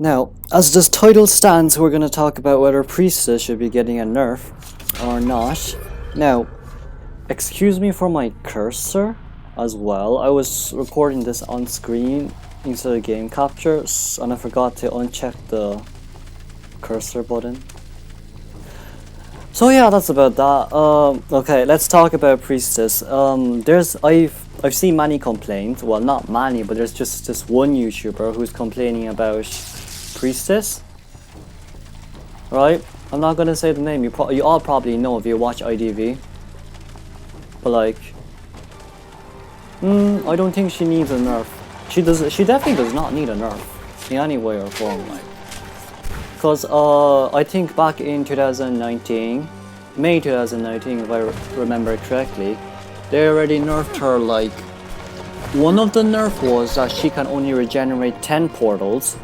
Now, as this title stands, we're going to talk about whether Priestess should be getting a nerf or not. Now, excuse me for my cursor as well. I was recording this on screen instead of game capture, and I forgot to uncheck the cursor button. So yeah, that's about that. Okay, let's talk about Priestess. I've seen many complaints. Well, not many, but there's just this one YouTuber who's complaining about Priestess. Right? I'm not gonna say the name. You all probably know if you watch IDV. But like, I don't think she needs a nerf. She definitely does not need a nerf in any way or form. Like, because I think back in 2019, May 2019, if I remember correctly, they already nerfed her. Like, one of the nerf was that she can only regenerate 10 portals.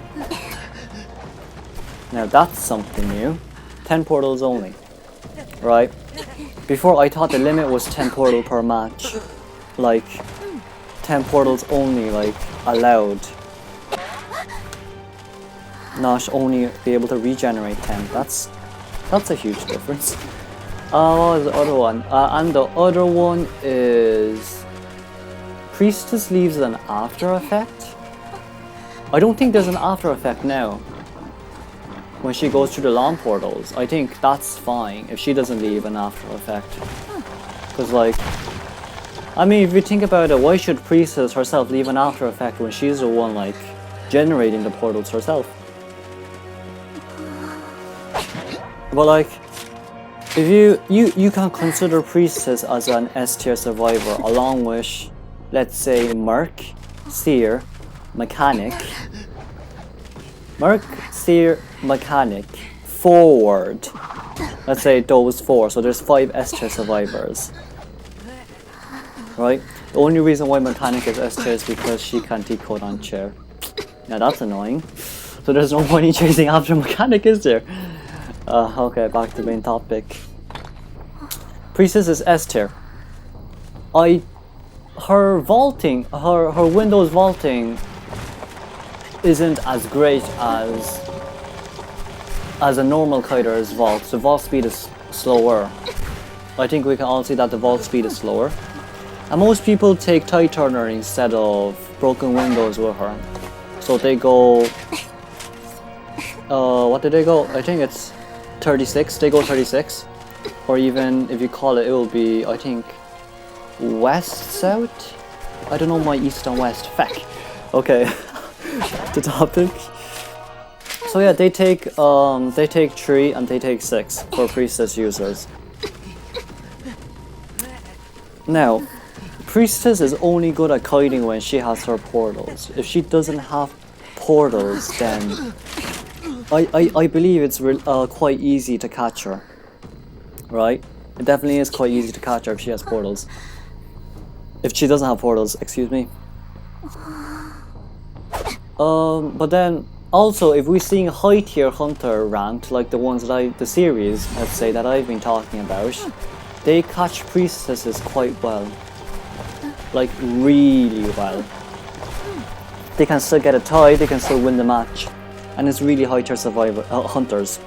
Now that's something new. 10 portals only, right? Before I thought the limit was 10 portals per match. Like, 10 portals only, like, allowed. Not only be able to regenerate 10. That's a huge difference. What was the other one? And the other one is Priestess leaves an after effect. I don't think there's an after effect now. When she goes through the long portals, I think that's fine if she doesn't leave an after effect. Cause like, I mean, if you think about it, why should Priestess herself leave an after effect when she's the one like generating the portals herself? But like, if you can consider Priestess as an S tier survivor along with, let's say, Merc, Seer, Mechanic, Mechanic, Forward. Let's say those four. So there's 5 S tier survivors, right? The only reason why Mechanic is S tier is because she can decode on chair. Now that's annoying. So there's no point in chasing after Mechanic, is there? Okay, back to the main topic. Priestess is S tier. Her vaulting, her Windows vaulting isn't as great as a normal kiter's vault. The vault speed is slower. I think we can all see that the vault speed is slower. And most people take Tide Turner instead of Broken Windows with her. So they go, what did they go? I think it's 36, they go 36. Or even, if you call it, it will be, I think, west-south? I don't know my east and west. Feck. Okay, the topic. So yeah, they take 3 and they take 6 for Priestess users. Now, Priestess is only good at kiting when she has her portals. If she doesn't have portals, then I believe it's quite easy to catch her. Right? It definitely is quite easy to catch her if she has portals. If she doesn't have portals, excuse me. But then also, if we're seeing high tier hunter ranked, like the ones that the series, let's say, that I've been talking about, they catch priestesses quite well. Like, really well. They can still get a tie, they can still win the match. And it's really high tier survivor hunters.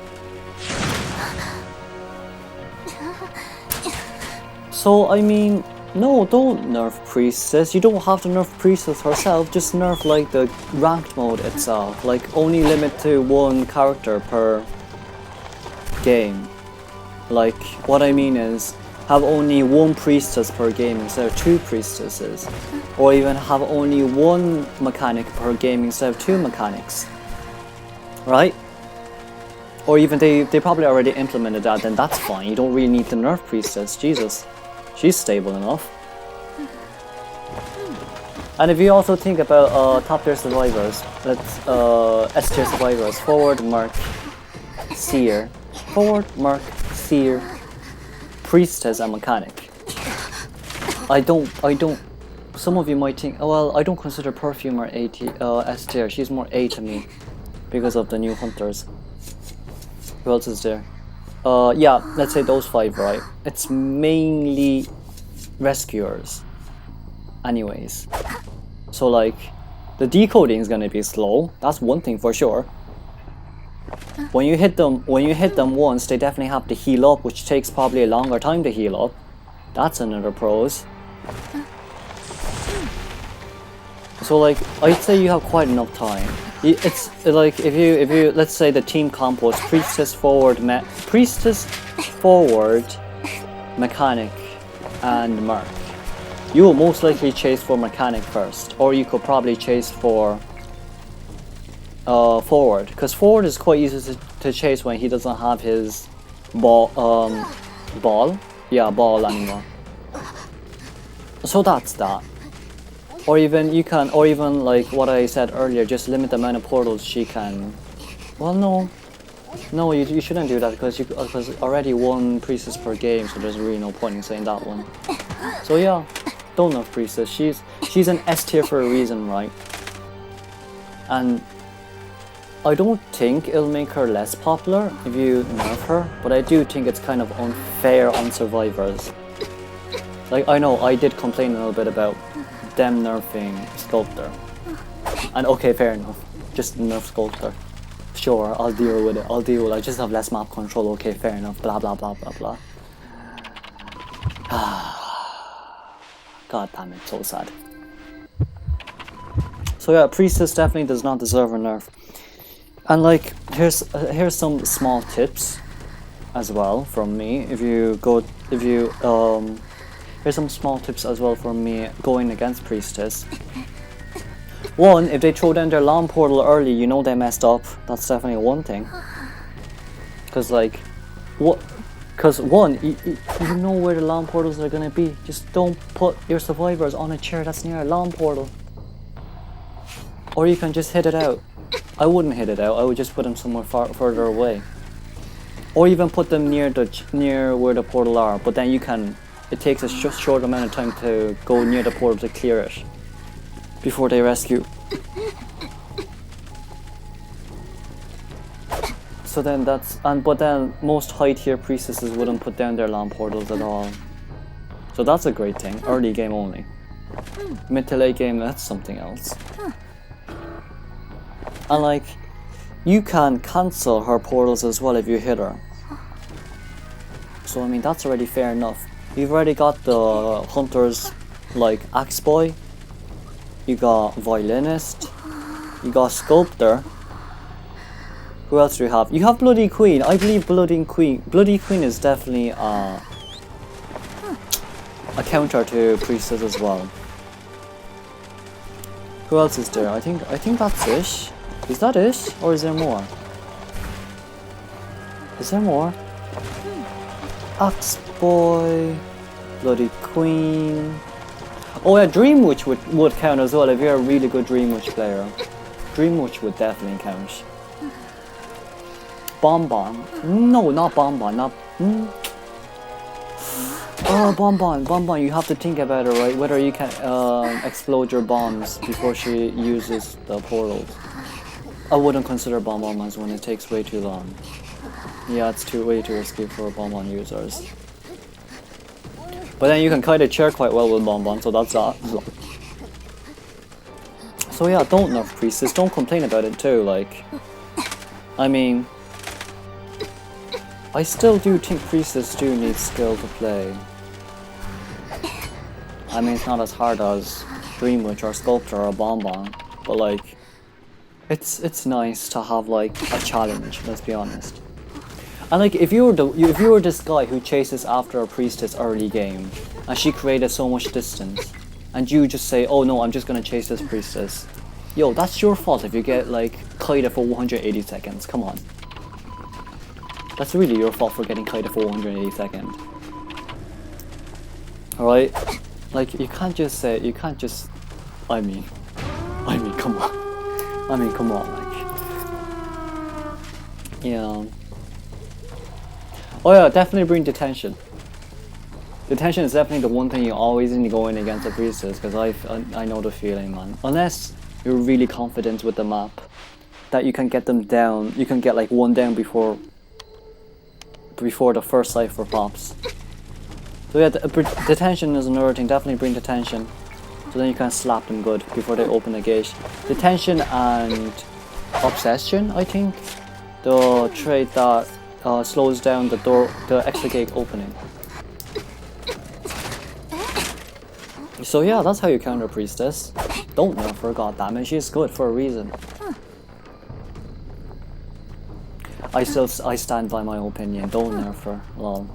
So, I mean, no, don't nerf Priestess. You don't have to nerf Priestess herself, just nerf like the ranked mode itself. Like, only limit to 1 character per game. Like, what I mean is, have only 1 Priestess per game instead of 2 Priestesses. Or even have only 1 mechanic per game instead of 2 mechanics. Right? Or even they probably already implemented that, then that's fine. You don't really need to nerf Priestess, Jesus. She's stable enough. And if you also think about top tier survivors, that's S tier survivors, Forward, Merc, Seer. Forward, Merc, Seer, Priestess and Mechanic. I don't, some of you might think, oh well, I don't consider Perfumer S tier, she's more A to me because of the new hunters. Who else is there? Yeah, let's say those 5, right? It's mainly rescuers. Anyways. So like, the decoding is gonna be slow, that's one thing for sure. when you hit them once, they definitely have to heal up, which takes probably a longer time to heal up. That's another pros. So like, I'd say you have quite enough time. It's like if you let's say the team compo is Priestess forward, Mechanic, and Merc. You will most likely chase for Mechanic first, or you could probably chase for forward, because forward is quite easy to chase when he doesn't have his ball anymore. So that's that. Or even like what I said earlier, just limit the amount of portals she can. Well, no, you shouldn't do that because already one Priestess per game, so there's really no point in saying that one. So yeah, don't nerf Priestess. She's an S tier for a reason, right? And I don't think it'll make her less popular if you nerf her, but I do think it's kind of unfair on survivors. Like, I know I did complain a little bit about them nerfing Sculptor. And okay, fair enough. Just nerf Sculptor. Sure, I'll deal with it. I just have less map control. Okay, fair enough. Blah blah blah blah blah. God damn it, so sad. So yeah, Priestess definitely does not deserve a nerf. And like, here's some small tips as well from me. Here's some small tips as well from me going against Priestess. One, if they throw down their lawn portal early, you know they messed up. That's definitely one thing. Cause like, one, you know where the lawn portals are gonna be. Just don't put your survivors on a chair that's near a lawn portal. Or you can just hit it out. I wouldn't hit it out. I would just put them somewhere further away. Or even put them near where the portal are. But then it takes a short amount of time to go near the portal to clear it before they rescue. So then but then most high tier priestesses wouldn't put down their lawn portals at all. So that's a great thing. Early game only. Mid to late game, that's something else. And like, you can cancel her portals as well if you hit her. So I mean, that's already fair enough. You've already got the hunters like Axe Boy, you got Violinist, you got Sculptor. Who else do you have? You have Bloody Queen. I believe Bloody Queen is definitely a counter to Priestess as well. Who else is there? I think that's it. Is that it? Or is there more? Is there more? Axe Boy, Bloody Queen. Oh yeah, Dream Witch would count as well if you're a really good Dream Witch player. Dream Witch would definitely count. Bonbon. No, not Bonbon. Not. Oh, Bonbon. You have to think about it, right? Whether you can explode your bombs before she uses the portals. I wouldn't consider Bonbon as one. It takes way too long. Yeah, it's way too risky for Bonbon users. But then you can kind of chair quite well with Bonbon, so that's that. So yeah, don't nerf Priestess. Don't complain about it too. Like, I mean, I still do think Priestess do need skill to play. I mean, it's not as hard as Dream Witch or Sculptor or Bonbon, but like, it's nice to have like a challenge. Let's be honest. And like, if you were this guy who chases after a Priestess early game, and she created so much distance, and you just say, "Oh no, I'm just gonna chase this Priestess," yo, that's your fault if you get like Kaida for 180 seconds. Come on. That's really your fault for getting Kaida for 180 seconds. Alright? Like, you can't just, I mean, come on. Like, yeah. Oh yeah, definitely bring detention. Detention is definitely the one thing you always need going against a Priestess, because I know the feeling, man. Unless you're really confident with the map, that you can get them down, you can get like one down before the first cipher pops. So yeah, detention is another thing. Definitely bring detention, so then you can slap them good before they open the gate. Detention and obsession, I think. the trait that slows down the exit gate opening. So yeah, that's how you counter Priestess. Don't nerf her, goddammit, she's good for a reason. I stand by my opinion, don't nerf her, lol.